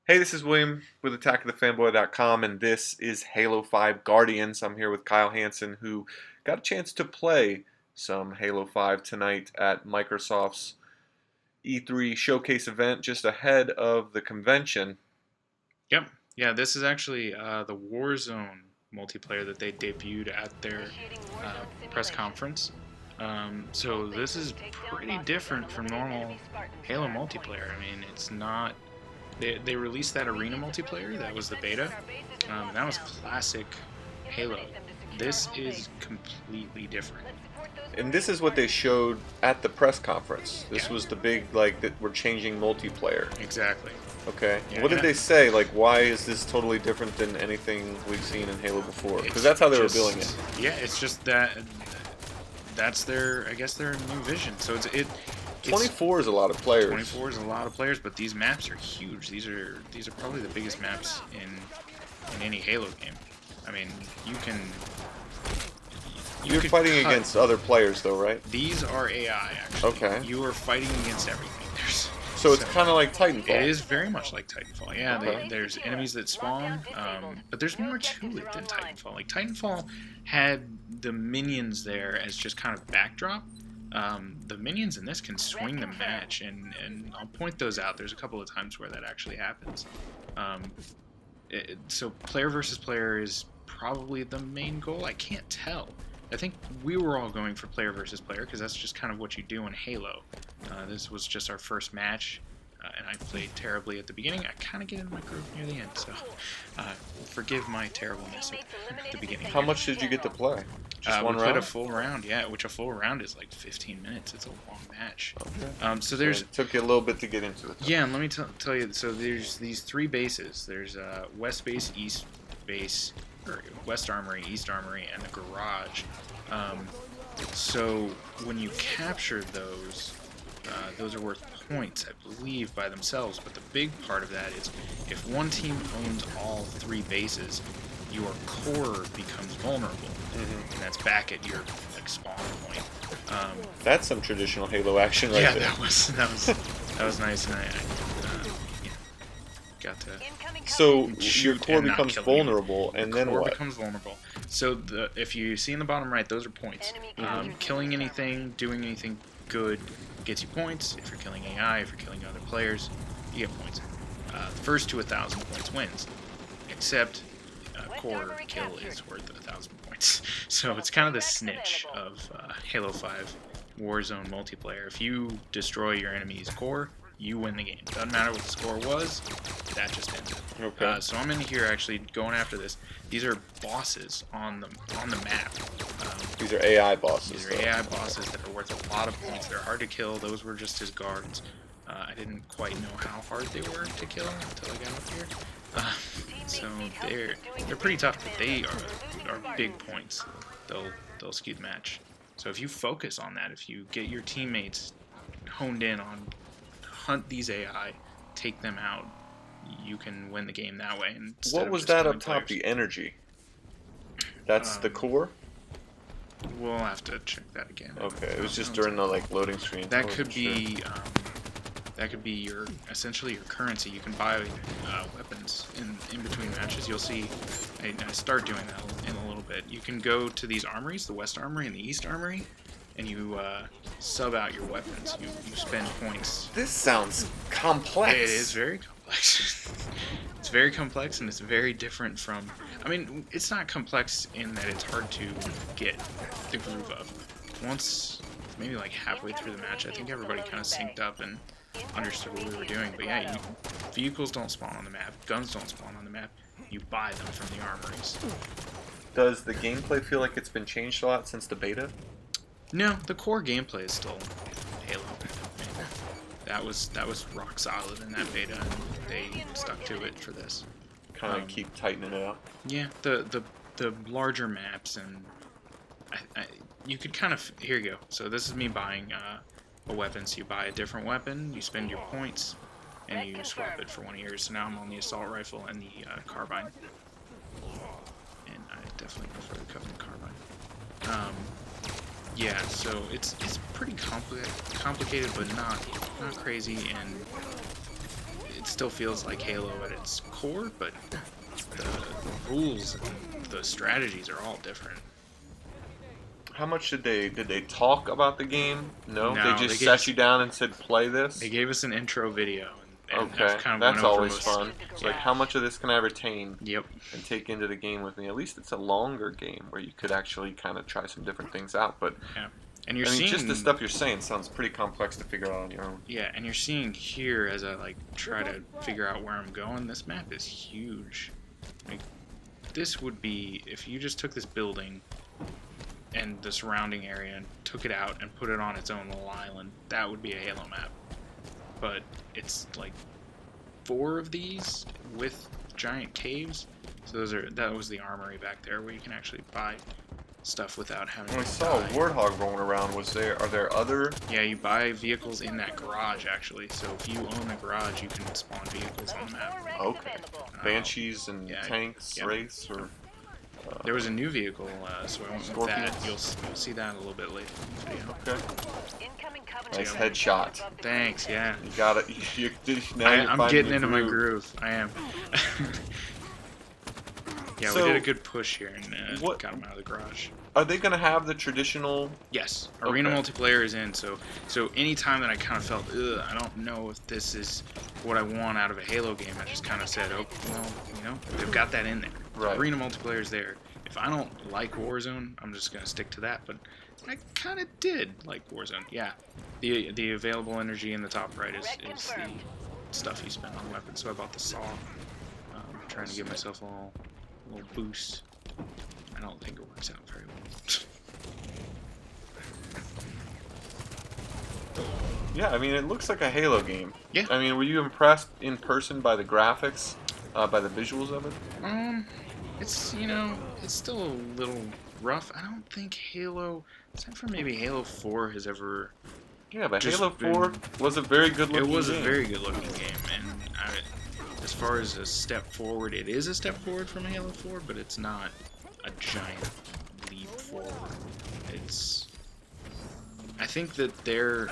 Hey, this is William with AttackOfTheFanboy.com, and this is Halo 5 Guardians. I'm here with Kyle Hansen, who got a chance to play some Halo 5 tonight at Microsoft's E3 showcase event just ahead of the convention. Yep. Yeah, this is actually the Warzone multiplayer that they debuted at their press conference. So this is pretty different from normal Halo multiplayer. I mean, it's not. They released that arena multiplayer. That was the beta. That was classic Halo. This is completely different. And this is what they showed at the press conference. This Yeah. was the big, that we're changing multiplayer. Exactly. Okay. Yeah, What did and they say? Why is this totally different than anything we've seen in Halo before? Because it's that's how they were just- billing it. Yeah, it's just that's their, I guess, their new vision. So it's 24 is a lot of players. 24 is a lot of players, but these maps are huge. These are probably the biggest maps in any Halo game. I mean, You're could fighting cut. against other players, though, right? These are AI actually. Okay. You are fighting against everything. So it's kind of like Titanfall. It is very much like Titanfall. Yeah, Okay. there's enemies that spawn, but there's more to it than Titanfall. Like Titanfall had the minions there as just kind of backdrop. The minions in this can swing the match, and I'll point those out. There's a couple of times where that actually happens. So player versus player is probably the main goal. I can't tell. I think we were all going for player versus player because that's just kind of what you do in Halo. This was just our first match, and I played terribly at the beginning. I kind of get in my groove near the end, so forgive my terribleness at the beginning. How much did you get to play? Just one we played round? a full round, yeah, which a full round is like 15 minutes. It's a long match. Okay. So there's... It took you a little bit to get into it, though. Yeah, and let me tell you, so there's these three bases. There's West Base, East Base, or West Armory, East Armory, and the Garage. So when you capture those are worth points, I believe, by themselves. But the big part of that is if one team owns all three bases, your core becomes vulnerable, and that's back at your spawn point. That's some traditional Halo action right Yeah, there. that was nice, and I yeah, got to. So your Shoot core and not becomes kill the enemy. vulnerable, and then Core what? becomes vulnerable. So if you see in the bottom right, those are points. Killing anything, doing anything good gets you points. If you're killing AI, if you're killing other players, you get points. The first to 1,000 points wins, except core kill is worth 1,000 points. So it's kind of the snitch of Halo 5 Warzone multiplayer. If you destroy your enemy's core, you win the game. Doesn't matter what the score was, that just ends it. Okay. So I'm in here actually going after this. These are bosses on the map. These are AI bosses. These are though. AI bosses that are worth a lot of points. They're hard to kill. Those were just his guards. I didn't quite know how hard they were to kill until I got up here. So they're pretty tough, but they are big points. They'll skew the match. So if you focus on that, if you get your teammates honed in on hunt these AI, take them out, you can win the game that way. What was that up top? The energy. That's the core. We'll have to check that again. Okay, it was just during the loading screen. I That wasn't could sure. be that could be your essentially your currency. You can buy weapons in between matches. You'll see. I start doing that in a little bit. You can go to these armories, the West Armory and the East Armory, and you sub out your weapons. You spend points. This sounds complex. It is very complex. It's very complex, and it's very different from... I mean, it's not complex in that it's hard to get the groove of. Once, maybe like halfway through the match, I think everybody kind of synced up and understood what we were doing. But yeah, vehicles don't spawn on the map. Guns don't spawn on the map. You buy them from the armories. Does the gameplay feel like it's been changed a lot since the beta? No, the core gameplay is still Halo. That was rock solid in that beta, and they stuck to it for this. Kind of keep tightening it up. Yeah, the larger maps, and you could kind of... Here you go. So this is me buying a weapon. So you buy a different weapon, you spend your points, and you swap it for one of yours. So now I'm on the assault rifle and the carbine. And I definitely prefer the Covenant carbine. Yeah, so it's pretty complicated, but not crazy, and still feels like Halo at its core, but the rules and the strategies are all different. How much did they talk about the game? No, No, they they just gave sat us- you down and said play this. They gave us an intro video, and Okay, kind of that's went over always most- fun. It's like, how much of this can I retain Yep. and take into the game with me? At least it's a longer game where you could actually kind of try some different things out. But Yeah. And you're I mean, seeing just the stuff you're saying sounds pretty complex to figure out on your own. Yeah, and you're seeing here as I like try to figure out where I'm going. This map is huge. Like, this would be if you just took this building and the surrounding area and took it out and put it on its own little island. That would be a Halo map. But it's like 4 of these with giant caves. So that was the armory back there where you can actually buy stuff without having When I to saw a die. Warthog rolling around, are there other? Yeah, you buy vehicles in that garage actually. So if you own the garage, you can spawn vehicles on the map. Okay. Banshees and yeah, tanks, yeah. Wraiths, or There was a new vehicle, so I went with that. Scorpions? You'll see that a little bit later in the video. okay. Nice headshot. Thanks, yeah. You got it. Now you're I'm finding getting the into my groove. I am. Yeah, So, we did a good push here and what- got him out of the garage. Are they gonna have the traditional? Yes, arena Okay. multiplayer is in. So any time that I kind of felt, ugh, I don't know if this is what I want out of a Halo game, I just kind of said, oh, well, you know, they've got that in there. Right. Arena multiplayer is there. If I don't like Warzone, I'm just gonna stick to that. But I kind of did like Warzone. Yeah, the available energy in the top right is the stuff you spend on weapons. So I bought the saw, trying to give myself a little boost. I don't think it works out very well. Yeah, I mean, it looks like a Halo game. Yeah. I mean, were you impressed in person by the graphics, by the visuals of it? It's, it's still a little rough. I don't think Halo, except for maybe Halo 4, has ever... Yeah, but Just Halo 4 was a very good looking It was game. a very good looking game, and as far as a step forward, it is a step forward from Halo 4, but it's not a giant leap forward. I think that their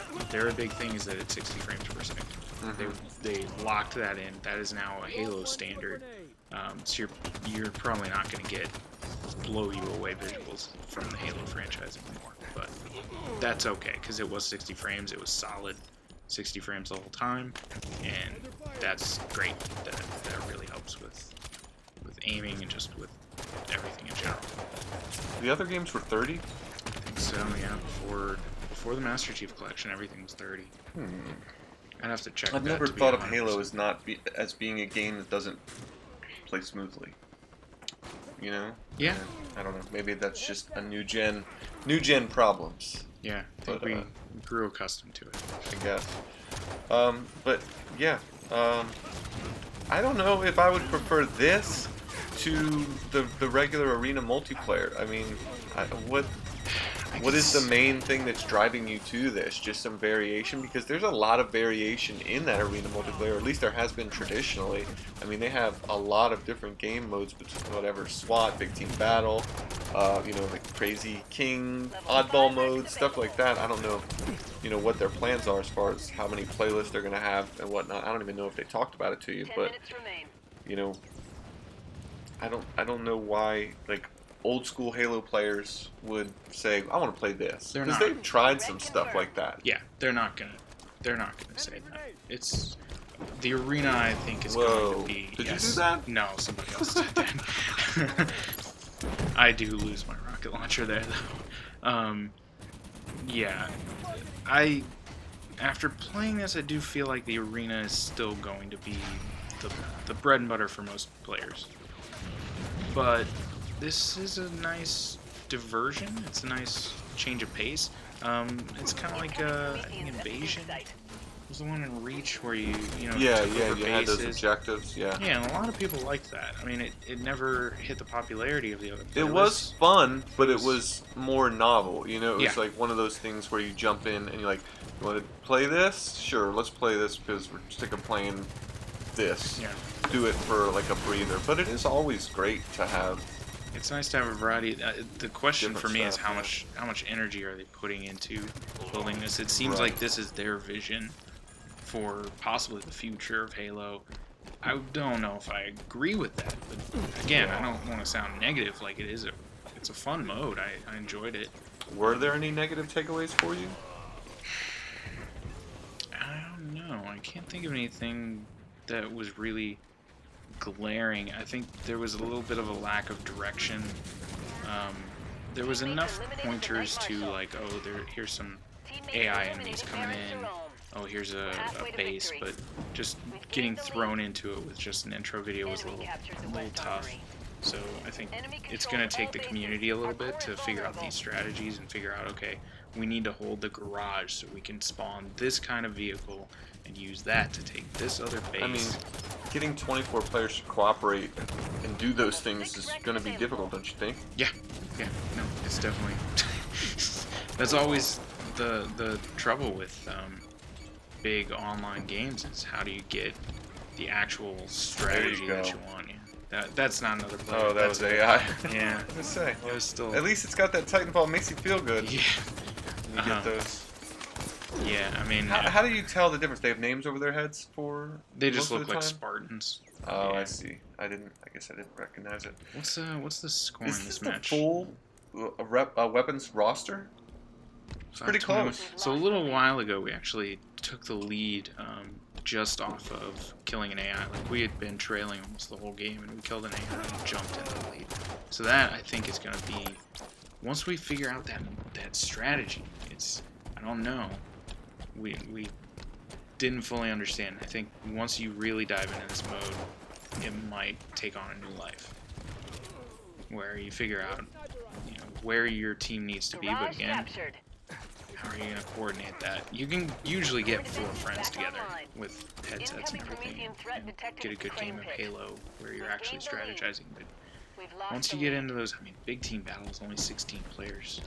big thing is that it's 60 frames per second. They locked that in. That is now a Halo standard. So you're probably not going to get blow you away visuals from the Halo franchise anymore. But that's okay, because it was 60 frames. It was solid 60 frames the whole time, and that's great. That really helps with aiming and just with everything in general. The other games were 30? I think so, yeah. Before the Master Chief Collection, everything was 30. I'd have to check I've that never to be thought of 100%. Halo as being a game that doesn't play smoothly. You know? Yeah. I don't know. Maybe that's just a new gen problems, Yeah, I think But, we grew accustomed to it. I guess. But yeah, I don't know if I would prefer this to the regular arena multiplayer. I mean, what is the main thing that's driving you to this? Just some variation? Because there's a lot of variation in that arena multiplayer, or at least there has been traditionally. I mean, they have a lot of different game modes between whatever, SWAT, Big Team Battle, the Crazy King, Oddball mode, stuff like that. I don't know, what their plans are as far as how many playlists they're going to have and whatnot. I don't even know if they talked about it to you, but, I don't know why, like, old school Halo players would say, I want to play this. They're Because not. they've tried some stuff like that. Yeah, they're not gonna say that. It's the arena. I think is Whoa. going to be. Did you yes. do that? No, somebody else did that. I do lose my rocket launcher there, though. Yeah, after playing this, I do feel like the arena is still going to be the bread and butter for most players. But this is a nice diversion. It's a nice change of pace. It's kind of like I think Invasion was the one in Reach where you took over You had those bases. objectives, yeah. Yeah, and a lot of people liked that. I mean, it never hit the popularity of the other. It playlists. was fun, but it was more novel. It was Yeah. like one of those things where you jump in and you're like, you want to play this? Sure, let's play this because we're sick of playing this. Yeah. Do it for like a breather. But it is always great to have. It's nice to have a variety. The question Different for me is stuff, how much energy are they putting into building this? It seems Right. like this is their vision for possibly the future of Halo. I don't know if I agree with that, but again, I don't want to sound negative. Like it's a fun mode. I enjoyed it. Were there any negative takeaways for you? I don't know. I can't think of anything that was really glaring. I think there was a little bit of a lack of direction. There was enough pointers to like, oh, here's some AI enemies coming in. Oh, here's a base, but just getting thrown into it with just an intro video was a little tough. So I think it's going to take the community a little bit to figure out these strategies and figure out, okay, we need to hold the garage so we can spawn this kind of vehicle and use that to take this other base. I mean, getting 24 players to cooperate and do those things is going to be difficult, don't you think? Yeah, no, it's definitely... That's always the trouble with big online games is how do you get the actual strategy that you want. Yeah. That's not another player. Oh, that was AI. Yeah. I was gonna say. It was still... At least it's got that Titanfall. Makes you feel good. Yeah. When you get those. Yeah, I mean... How do you tell the difference? They have names over their heads for They just most look of the like time? Spartans. Oh, Yeah. I see. I guess I didn't recognize it. What's the score Is in this this match? the full weapons roster? It's pretty 521. close. So a little while ago, we actually took the lead just off of killing an AI. Like we had been trailing almost the whole game, and we killed an AI and jumped into the lead. So that I think is going to be once we figure out that strategy. I don't know. We didn't fully understand. I think once you really dive into this mode, it might take on a new life, where you figure out where your team needs to be. But again, how are you going to coordinate that? You can usually get 4 friends together with headsets and everything and get a good game of Halo where you're actually strategizing. But once you get into those, I mean, big team battles, only 16 players,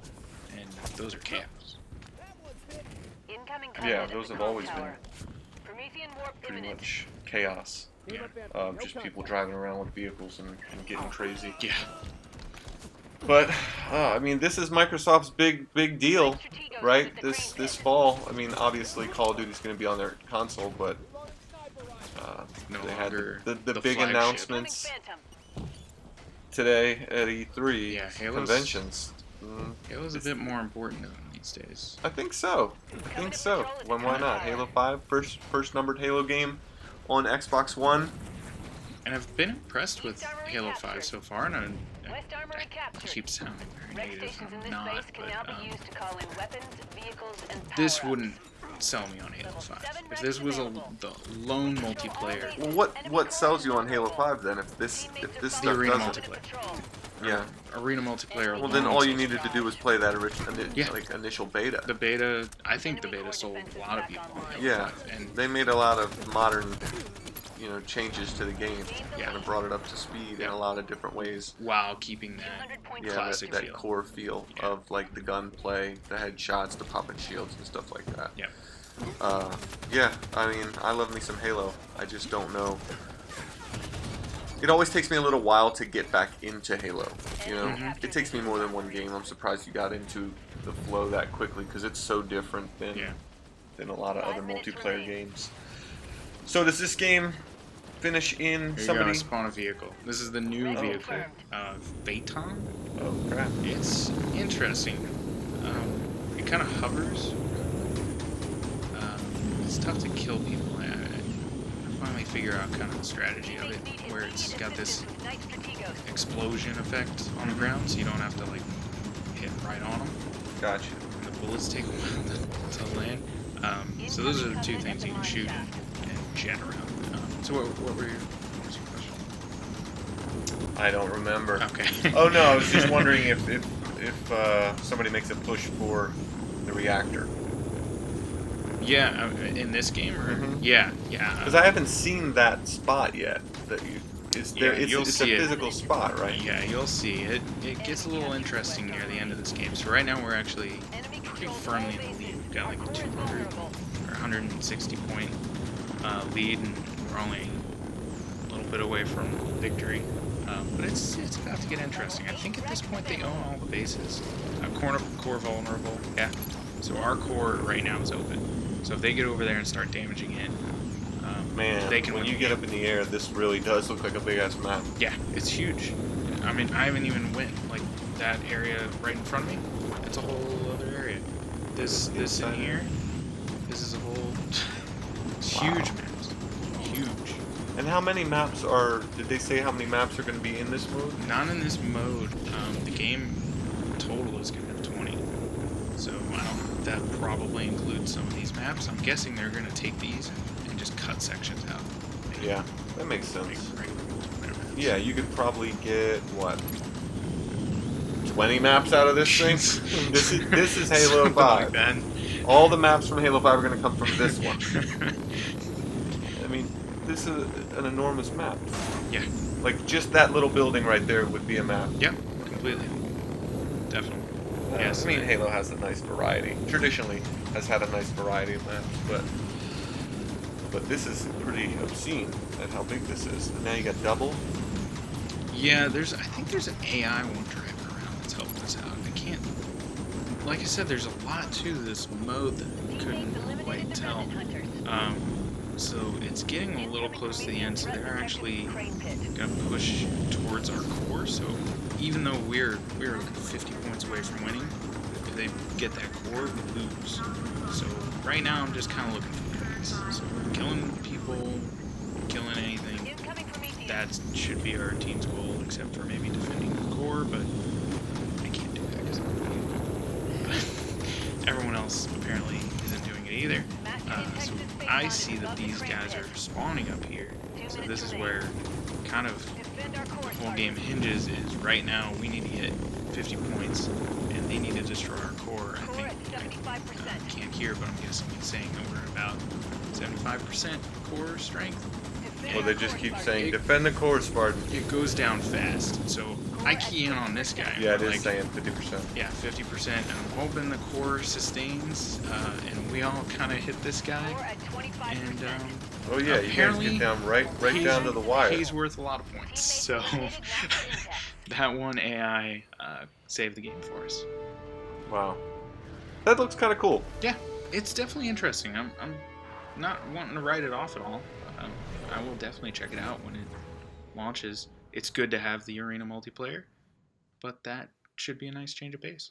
and those are chaos. Yeah, those have always been pretty much chaos. Yeah. Just people driving around with vehicles and getting crazy. Yeah. But I mean, this is Microsoft's big deal, right? This fall. I mean, obviously Call of Duty's going to be on their console, but No they had longer the the big flagship. announcements today at E3 Yeah, Halo's- conventions. It was a bit more important to them these days. I think so. Why not? Halo 5, first numbered Halo game on Xbox One. And I've been impressed with Halo 5 so far, and I keep sounding very negative. I'm not, but this wouldn't sell me on Halo 5. If this was the lone multiplayer, Well, what sells you on Halo 5 then? If this the stuff arena doesn't? multiplayer. Yeah. Arena multiplayer. Well, then alone all you sells me needed to on. do was play that original, Yeah. like initial beta. The beta, I think the beta sold a lot of people on Halo Yeah, 5, and they made a lot of modern, changes to the game. Yeah. Kind of brought it up to speed in Yeah. a lot of different ways. while keeping that Yeah, classic that feel. core feel Yeah. of like the gunplay, the headshots, the popping shields, and stuff like that. Yeah. Yeah, I mean, I love me some Halo. I just don't know. It always takes me a little while to get back into Halo. Mhm. It takes me more than one game. I'm surprised you got into the flow that quickly because it's so different than Yeah. a lot of other multiplayer games. So does this game finish in Here somebody? you go, spawn a vehicle. This is the new vehicle, Phaeton. Oh crap! It's interesting. It kind of hovers. It's tough to kill people. I finally figure out kind of the strategy of it, where it's got this explosion effect on the ground, so you don't have to like hit right on them. Gotcha. And the bullets take a while to land. So those are the 2 things you can shoot and jet around. So what was your question? I don't remember. Okay. Oh no, I was just wondering if somebody makes a push for the reactor. Yeah, in this game, or Mhm. yeah. Because I haven't seen that spot yet. That it's there. Yeah, you'll It's a see it. physical spot, right? Yeah, you'll see. It gets a little interesting near the end of this game. So right now we're actually pretty firmly in the lead. We've got like a 200 or 160 point lead, and we're only a little bit away from victory. But it's about to get interesting. I think at this point they own all the bases. Core vulnerable. Yeah. So our core right now is open. So if they get over there and start damaging it, Man, they can when win you the get game. up in the air, this really does look like a big-ass map. Yeah, it's huge. I mean, I haven't even went, like, that area right in front of me. It's a whole other area. This in here, this is a whole... It's Wow. huge maps. Huge. And how many maps are... Did they say how many maps are going to be in this mode? Not in this mode. The game total is going to have 20. So that probably includes some of these maps. I'm guessing they're going to take these and just cut sections out. Yeah, that makes sense. Regular multiplayer maps. Yeah, you could probably get, what, 20 maps out of this thing? This is Halo Something 5. like that. All the maps from Halo 5 are going to come from this one. I mean, this is an enormous map. Yeah. Like, just that little building right there would be a map. Yep, completely. Definitely. Yes. I mean, Halo has a nice variety. Traditionally has had a nice variety of maps, but this is pretty obscene at how big this is. And now you got double. Yeah, I think there's an AI one driving around that's helping us out. I can't, like I said, there's a lot to this mode that I couldn't quite tell. So it's getting a little close to the end, so they're actually gonna push towards our core. So even though we're 50 points away from winning, if they get that core, we lose. So right now I'm just kind of looking for points. So killing people, killing anything, that should be our team's goal, except for maybe defending the core, but I can't do that because everyone else apparently isn't doing it either. So I see that these guys are spawning up here, so this is where kind of the whole game hinges. Is right now we need to get 50 points, and they need to destroy our core. I think I can't hear, but I'm guessing he's saying that we're at about 75% core strength. Well, they just keep saying, defend the core, Spartan. It goes down fast, so I key in on this guy. Yeah, it is like, saying 50%. Yeah, 50%, and I'm hoping the core sustains, and we all kind of hit this guy. And oh yeah, you guys get down right down to the wire. He's worth a lot of points, so that one AI saved the game for us. Wow, that looks kind of cool. Yeah, it's definitely interesting. I'm not wanting to write it off at all. I will definitely check it out when it launches. It's good to have the arena multiplayer, but that should be a nice change of pace.